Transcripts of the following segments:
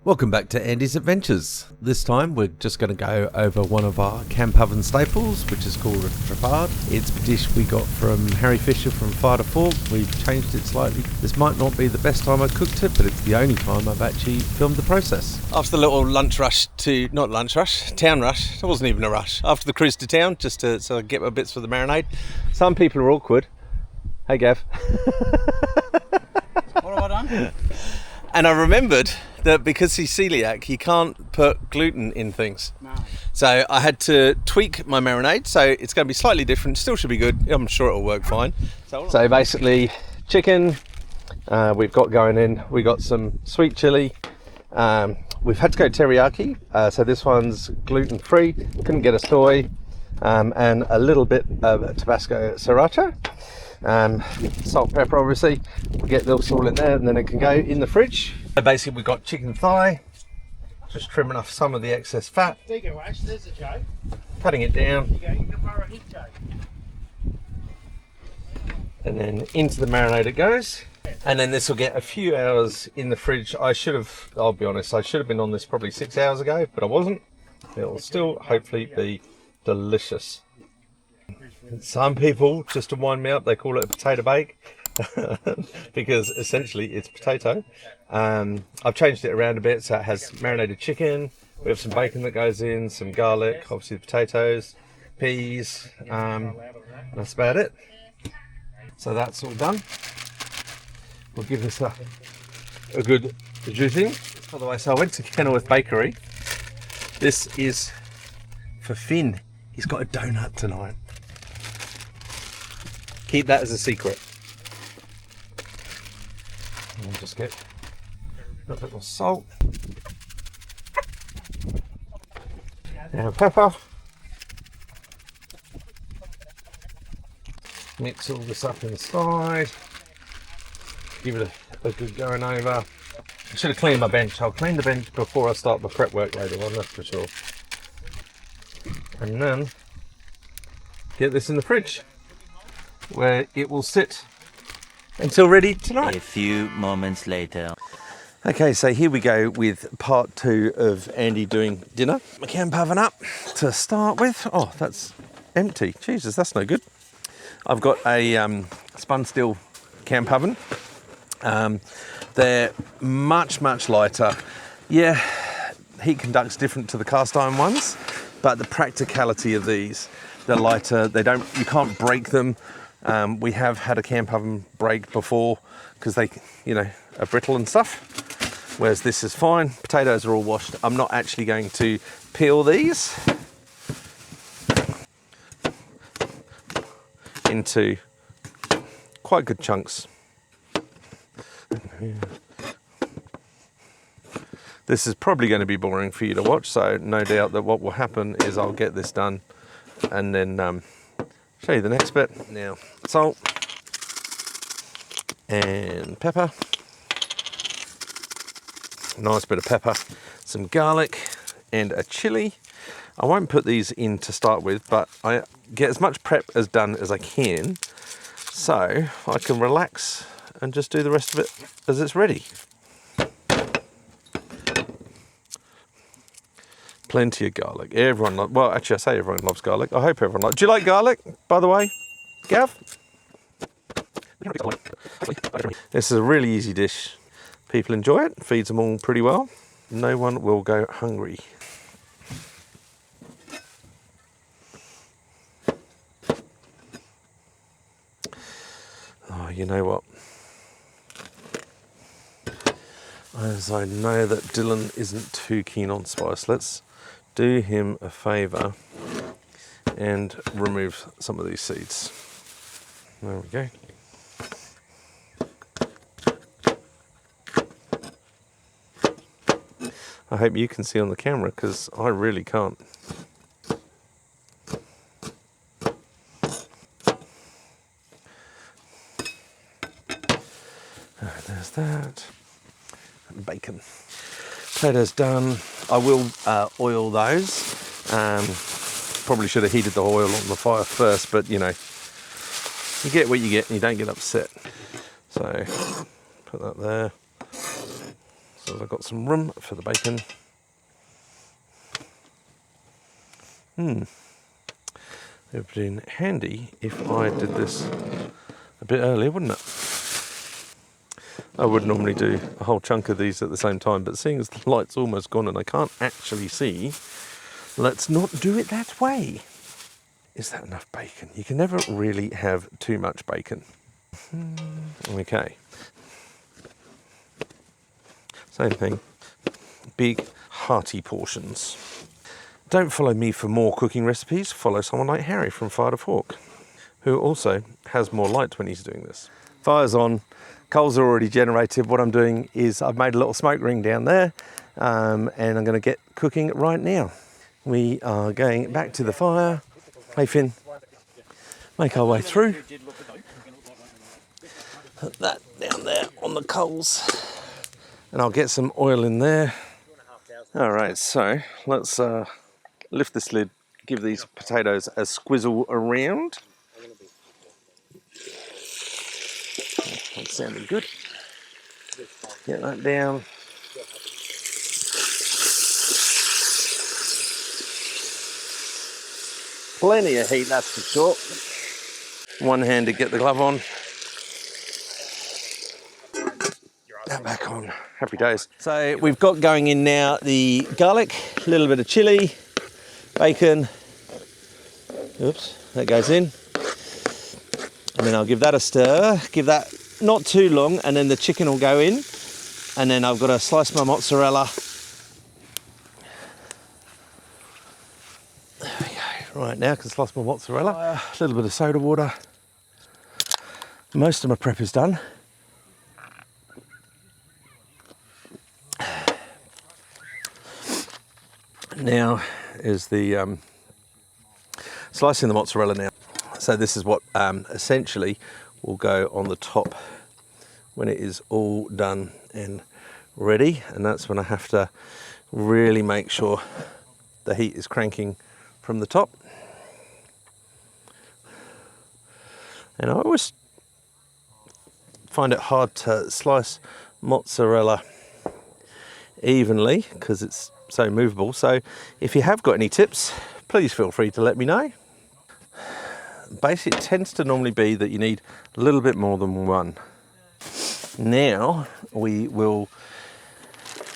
Welcome back to Andy's Adventures. This time we're just going to go over one of our camp oven staples, which is called a Truffard. It's a dish we got from Harry Fisher from Fire to Fork. We've changed it slightly. This might not be the best time I cooked it, but it's the only time I've actually filmed the process. After the little town rush, it wasn't even a rush. After the cruise to town, just to so I get my bits for the marinade. Some people are awkward. Hey Gav. What have I done? And I remembered that because he's celiac, you can't put gluten in things. No. So I had to tweak my marinade, so it's going to be slightly different. Still should be good. I'm sure it'll work fine. So basically, chicken we've got going in. We got some sweet chili. We've had to go teriyaki, so this one's gluten-free. Couldn't get a soy, and a little bit of Tabasco sriracha. Salt, pepper, obviously. We'll get this all in there, and then it can go in the fridge. So basically, we've got chicken thigh. Just trimming off some of the excess fat. There you go, Ash. There's a Joe. Cutting it down. There you go. You can borrow his Joe. And then into the marinade it goes. And then this will get a few hours in the fridge. I'll be honest, I should have been on this probably 6 hours ago, but I wasn't. It'll still hopefully be delicious. Some people, just to wind me up, they call it a potato bake because essentially it's potato. I've changed it around a bit, so it has marinated chicken. We have some bacon that goes in, some garlic, obviously the potatoes, peas. That's about it. So that's all done. We'll give this a good juicing. By the way, so I went to Kenilworth Bakery. This is for Finn. He's got a donut tonight. Keep that as a secret. I'll just get a little bit more salt. Now pepper. Mix all this up inside. Give it a good going over. I should have cleaned my bench. I'll clean the bench before I start the prep work later on, that's for sure. And then get this in the fridge, where it will sit until ready tonight. A few moments later. Okay, so here we go with part 2 of Andy doing dinner. My camp oven up to start with. Oh, that's empty. Jesus, that's no good. I've got a spun steel camp oven. They're much lighter. Yeah, heat conduct's different to the cast iron ones, but the practicality of these, they're lighter. You can't break them. We have had a camp oven break before because they, are brittle and stuff. Whereas this is fine. Potatoes are all washed. I'm not actually going to peel these into quite good chunks. This is probably going to be boring for you to watch, so no doubt that what will happen is I'll get this done and then show you the next bit. Now, salt and pepper. Nice bit of pepper, some garlic and a chili. I won't put these in to start with, but I get as much prep as done as I can so I can relax and just do the rest of it as it's ready. Plenty of garlic. Well, actually I say everyone loves garlic. I hope everyone likes. Do you like garlic, by the way, Gav? This is a really easy dish. People enjoy it, feeds them all pretty well. No one will go hungry. Oh, you know what? As I know that Dylan isn't too keen on spice, let's do him a favour and remove some of these seeds. There we go. I hope you can see on the camera because I really can't. There's that. Bacon. Potatoes done. I will oil those. Probably should have heated the oil on the fire first, but you get what you get and you don't get upset. So put that there. So I've got some room for the bacon. It would have been handy if I did this a bit earlier, wouldn't it? I would normally do a whole chunk of these at the same time, but seeing as the light's almost gone and I can't actually see, let's not do it that way. Is that enough bacon? You can never really have too much bacon. Okay. Same thing. Big, hearty portions. Don't follow me for more cooking recipes. Follow someone like Harry from Fire to Fork, who also has more light when he's doing this. Fire's on. Coals are already generated. What I'm doing is I've made a little smoke ring down there, and I'm going to get cooking right now. We are going back to the fire. Hey Finn, make our way through. Put that down there on the coals, and I'll get some oil in there. All right, so let's lift this lid, give these potatoes a squizzle around. That sounded good. Get that down. Plenty of heat, that's for sure. One hand to get the glove on. That back on. Happy days. So we've got going in now the garlic, a little bit of chilli, bacon. Oops, that goes in. And then I'll give that a stir. Give that not too long, and then the chicken will go in. And then I've got to slice my mozzarella. There we go. Right, now I can slice my mozzarella. A little bit of soda water. Most of my prep is done. Now is the slicing the mozzarella now. So this is what essentially will go on the top when it is all done and ready, and that's when I have to really make sure the heat is cranking from the top. And I always find it hard to slice mozzarella evenly because it's so movable. So if you have got any tips, please feel free to let me know. Basically, it tends to normally be that you need a little bit more than one. Now we will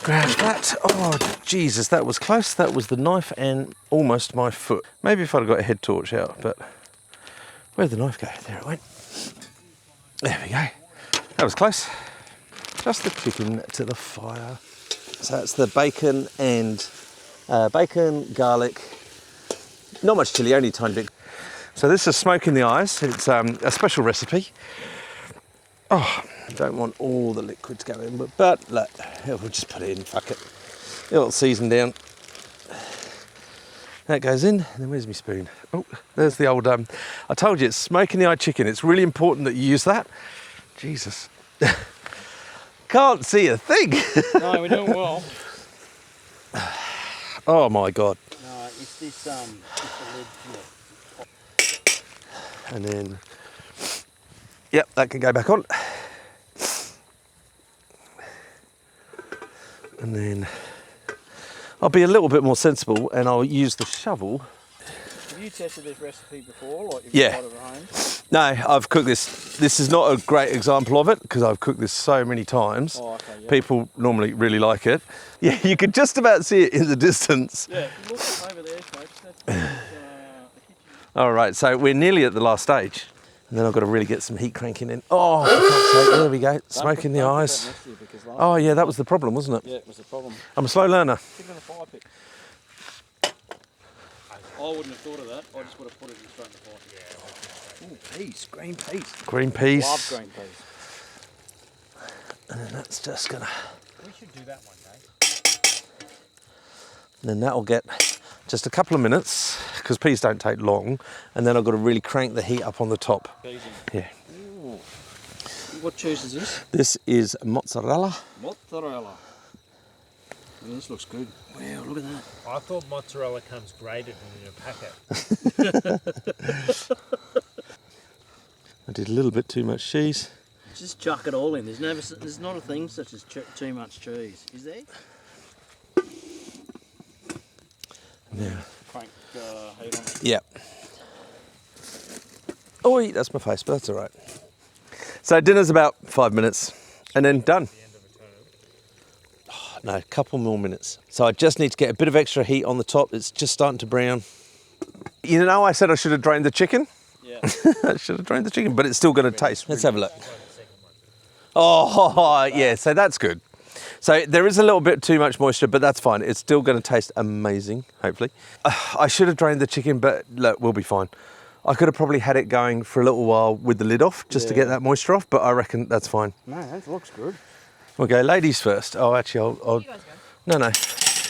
grab that. Oh Jesus, that was close. That was the knife and almost my foot. Maybe if I'd got a head torch out, but where'd the knife go? There it went. There we go. That was close. Just the chicken to the fire. So that's the bacon and bacon, garlic, not much chilli, only a tiny bit. So this is smoke in the eyes. It's a special recipe. Oh, I don't want all the liquid to go in, but look, we'll just put it in, fuck it. It'll season down. That goes in, and then where's my spoon? Oh, there's the old, I told you, it's smoke in the eye chicken. It's really important that you use that. Jesus. Can't see a thing. No, we're doing well. Oh my God. No, it's this, it's the lid. And then, yep, that can go back on. And then I'll be a little bit more sensible and I'll use the shovel. Have you tested this recipe before? Like you've Yeah. tried it at home? No, I've cooked this. This is not a great example of it because I've cooked this so many times. Oh, okay, yeah. People normally really like it. Yeah, you could just about see it in the distance. Yeah, if you look over there, folks, that's the kitchen. All right, so we're nearly at the last stage. And then I've got to really get some heat cranking in. Oh, for fuck's sake, there we go. Smoke in the eyes. Oh yeah, that was the problem, wasn't it? Yeah, it was the problem. I'm a slow learner. Stick it on a fire pit. I wouldn't have thought of that. I just would have put it in straight in the fire. Yeah. Ooh, peas, green peas. Green peas. Love green peas. And then that's just gonna. We should do that one day. And then that'll get just a couple of minutes because peas don't take long. And then I've got to really crank the heat up on the top. Peas in. Yeah. Ooh. What cheese is this? This is mozzarella. Mozzarella. Yeah, this looks good. Wow, look at that. I thought mozzarella comes grated in a packet. I did a little bit too much cheese. Just chuck it all in. There's not a thing such as too much cheese, is there? Yeah. Crank heat on it. Yeah. Oh, that's my face, but that's all right. So dinner's about 5 minutes, and then done. Oh, no, a couple more minutes. So I just need to get a bit of extra heat on the top. It's just starting to brown. You know, I said I should have drained the chicken. Yeah. I should have drained the chicken, but it's still going to taste. Let's have a look. Oh, yeah, so that's good. So there is a little bit too much moisture, but that's fine. It's still going to taste amazing, hopefully. I should have drained the chicken, but look, we'll be fine. I could have probably had it going for a little while with the lid off, just to get that moisture off, but I reckon that's fine. No, that looks good. We'll go ladies first. Oh, actually, I'll... You guys go. No.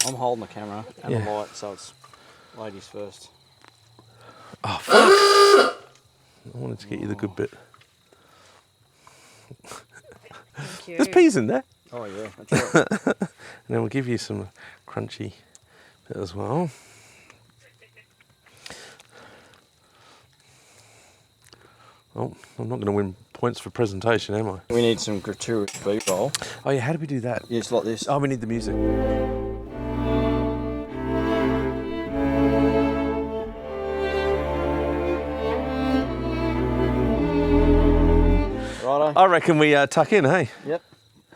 I'm holding the camera and Yeah. the light, so it's ladies first. Oh, fuck. I wanted to get you the good bit. Thank you. There's peas in there. Oh yeah, that's right. And then we'll give you some crunchy bit as well. Oh, I'm not going to win points for presentation, am I? We need some gratuitous B-roll. Oh yeah, how do we do that? Yeah, it's like this. Oh, we need the music. Righto. I reckon we tuck in, hey? Yep.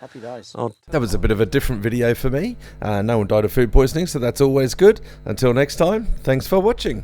Happy days. That was a bit of a different video for me. No one died of food poisoning, so that's always good. Until next time, thanks for watching.